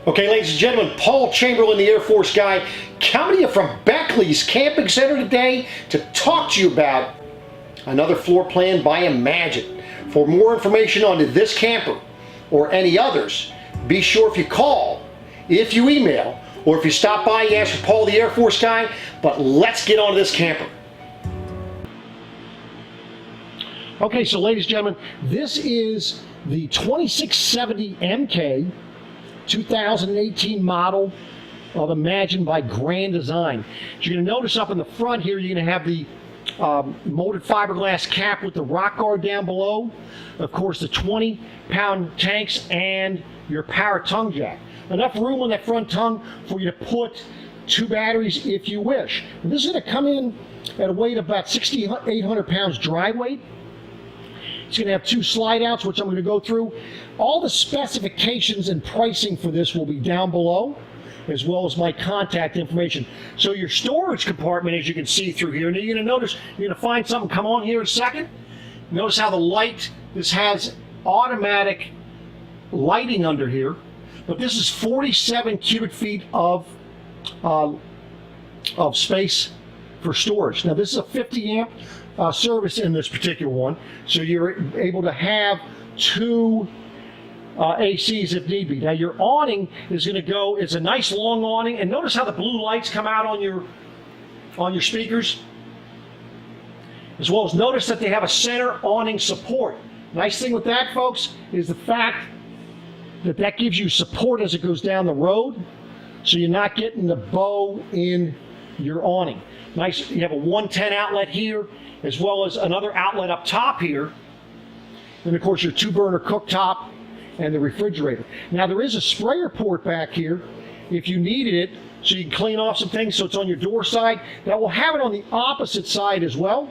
Okay, ladies and gentlemen, Paul Chamberlain, the Air Force guy, coming to you from Beckley's Camping Center today to talk to you about another floor plan by Imagine. For more information on this camper or any others, be sure if you call, if you email, or if you stop by, you ask for Paul, the Air Force guy. But let's get on to this camper. Okay, so ladies and gentlemen, this is the 2670 MK 2018 model of Imagine by Grand Design. As you're going to notice up in the front here, you're going to have the molded fiberglass cap with the rock guard down below. Of course, the 20-pound tanks and your power tongue jack. Enough room on that front tongue for you to put 2 batteries if you wish. And this is going to come in at a weight of about 6,800 pounds dry weight. It's going to have 2 slide outs, which I'm going to go through. All the specifications and pricing for this will be down below, as well as my contact information. So your storage compartment, as you can see through here, and you're going to notice, you're going to find something come on here in a second. Notice how the light, this has automatic lighting under here, but this is 47 cubic feet of space for storage. Now this is a 50 amp service in this particular one, so you're able to have 2 ACs if need be. Now your awning is going to go, it's a nice long awning, and notice how the blue lights come out on your speakers, as well as notice that they have a center awning support. Nice thing with that, folks, is the fact that that gives you support as it goes down the road, so you're not getting the bow in your awning. Nice, you have a 110 outlet here, as well as another outlet up top here. And of course your 2-burner cooktop and the refrigerator. Now there is a sprayer port back here if you needed it, so you can clean off some things, so it's on your door side. That will have it on the opposite side as well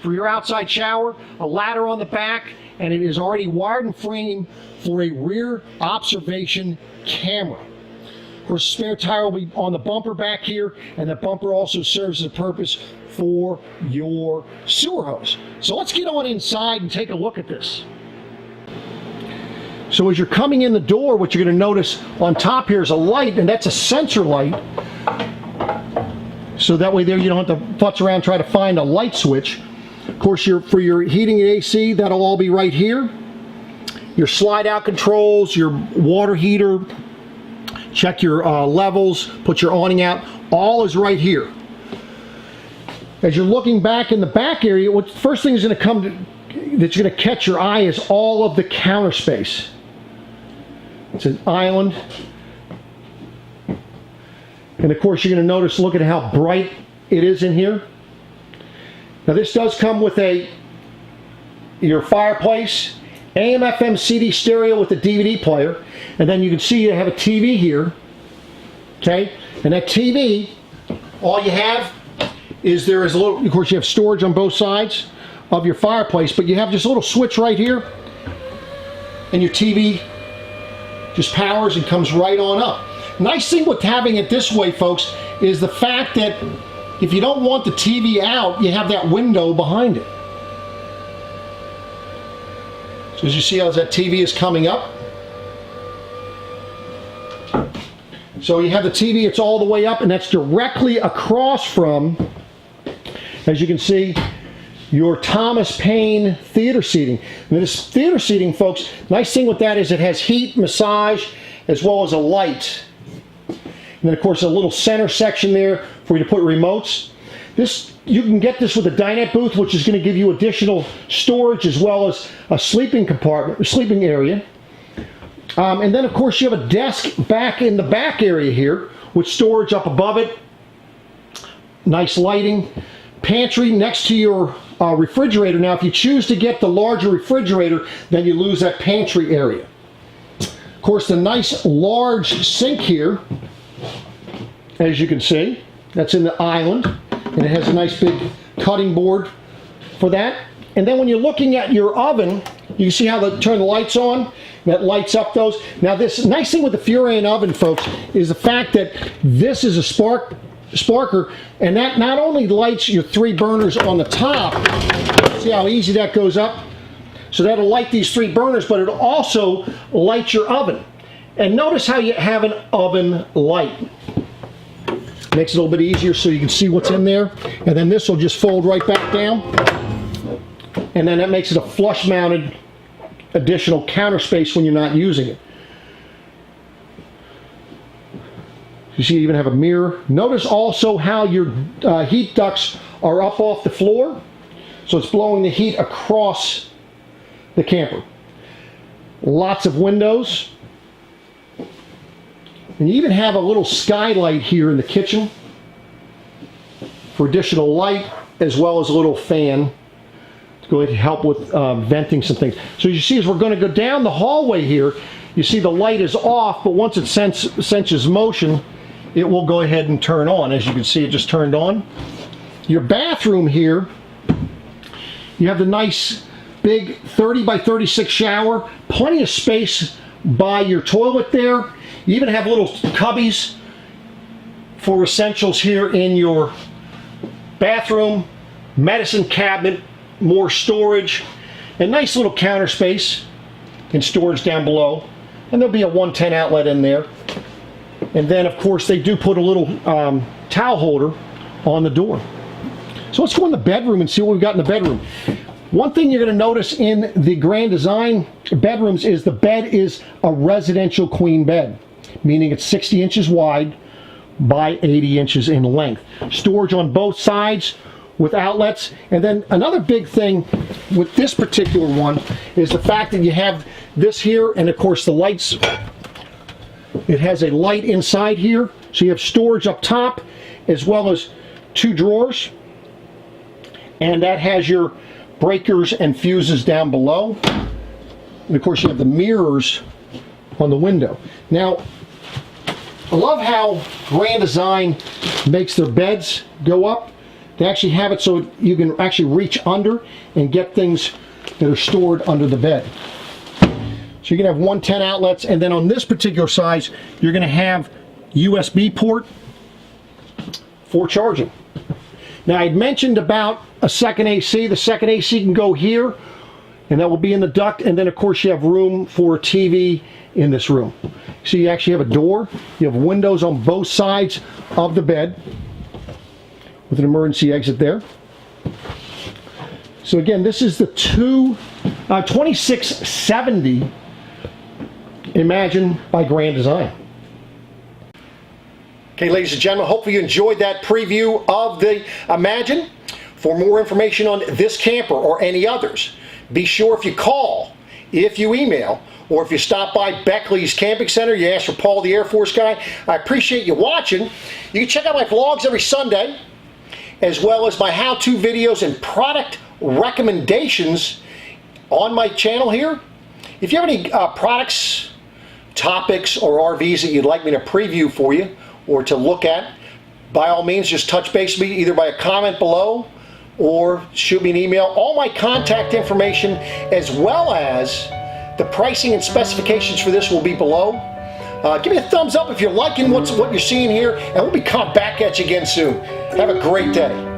for your outside shower, a ladder on the back, and it is already wired and framed for a rear observation camera. Of course, spare tire will be on the bumper back here, and the bumper also serves as a purpose for your sewer hose. So let's get on inside and take a look at this. So as you're coming in the door, what you're going to notice on top here is a light, and that's a sensor light. So that way there you don't have to futz around and try to find a light switch. Of course, for your heating and AC, that'll all be right here. Your slide out controls, your water heater, check your levels, put your awning out, all is right here. As you're looking back in the back area, what the first thing is going to come to, that's going to catch your eye is all of the counter space. It's an island. And of course you're going to notice, look at how bright it is in here. Now this does come with your fireplace, AM FM CD stereo with a DVD player, and then you can see you have a TV here. Okay? And that TV, all you have is there is a little, of course you have storage on both sides of your fireplace, but you have just a little switch right here, and your TV just powers and comes right on up. Nice thing with having it this way, folks, is the fact that if you don't want the TV out, you have that window behind it. So as you see how that TV is coming up. So you have the TV, it's all the way up, and that's directly across from, as you can see, your Thomas Paine theater seating. And this theater seating, folks, nice thing with that is it has heat, massage, as well as a light. And then of course a little center section there for you to put remotes. You can get this with a dinette booth, which is going to give you additional storage as well as a sleeping compartment, a sleeping area. And then of course you have a desk back in the back area here with storage up above it. Nice lighting. Pantry next to your refrigerator. Now if you choose to get the larger refrigerator, then you lose that pantry area. Of course the nice large sink here, as you can see, that's in the island, and it has a nice big cutting board for that. And then when you're looking at your oven, you can see how they turn the lights on, that lights up those. Now this nice thing with the Furion oven, folks, is the fact that this is a sparker, and that not only lights your 3 burners on the top, see how easy that goes up, so that'll light these 3 burners, but it'll also light your oven. And notice how you have an oven light. Makes it a little bit easier so you can see what's in there. And then this will just fold right back down. And then that makes it a flush mounted additional counter space when you're not using it. You see you even have a mirror. Notice also how your heat ducts are up off the floor. So it's blowing the heat across the camper. Lots of windows. And you even have a little skylight here in the kitchen for additional light, as well as a little fan to go ahead and help with venting some things. So you see, as we're going to go down the hallway here, you see the light is off, but once it senses motion, it will go ahead and turn on. As you can see, it just turned on. Your bathroom here, you have the nice big 30 by 36 shower, plenty of space by your toilet there. You even have little cubbies for essentials here in your bathroom, medicine cabinet, more storage, and nice little counter space and storage down below. And there'll be a 110 outlet in there. And then, of course, they do put a little towel holder on the door. So let's go in the bedroom and see what we've got in the bedroom. One thing you're going to notice in the Grand Design bedrooms is the bed is a residential queen bed, meaning it's 60 inches wide by 80 inches in length. Storage on both sides with outlets. And then another big thing with this particular one is the fact that you have this here, and of course the lights. It has a light inside here, so you have storage up top as well as 2 drawers. And that has your breakers and fuses down below. And of course you have the mirrors on the window. Now, I love how Grand Design makes their beds go up. They actually have it so you can actually reach under and get things that are stored under the bed. So you can have 110 outlets, and then on this particular size, you're going to have USB port for charging. Now, I'd mentioned about a second AC. The second AC can go here, and that will be in the duct, and then of course you have room for a TV in this room. So you actually have a door. You have windows on both sides of the bed with an emergency exit there. So again, this is the 2670 Imagine by Grand Design. Okay, ladies and gentlemen, hopefully you enjoyed that preview of the Imagine. For more information on this camper or any others, be sure if you call, if you email, or if you stop by Beckley's Camping Center, you ask for Paul the Air Force guy. I appreciate you watching. You can check out my vlogs every Sunday, as well as my how-to videos and product recommendations on my channel here. If you have any products, topics, or RVs that you'd like me to preview for you or to look at, by all means, just touch base with me either by a comment below or shoot me an email. All my contact information, as well as the pricing and specifications for this, will be below. Give me a thumbs up if you're liking what you're seeing here, and we'll be coming back at you again soon. Have a great day.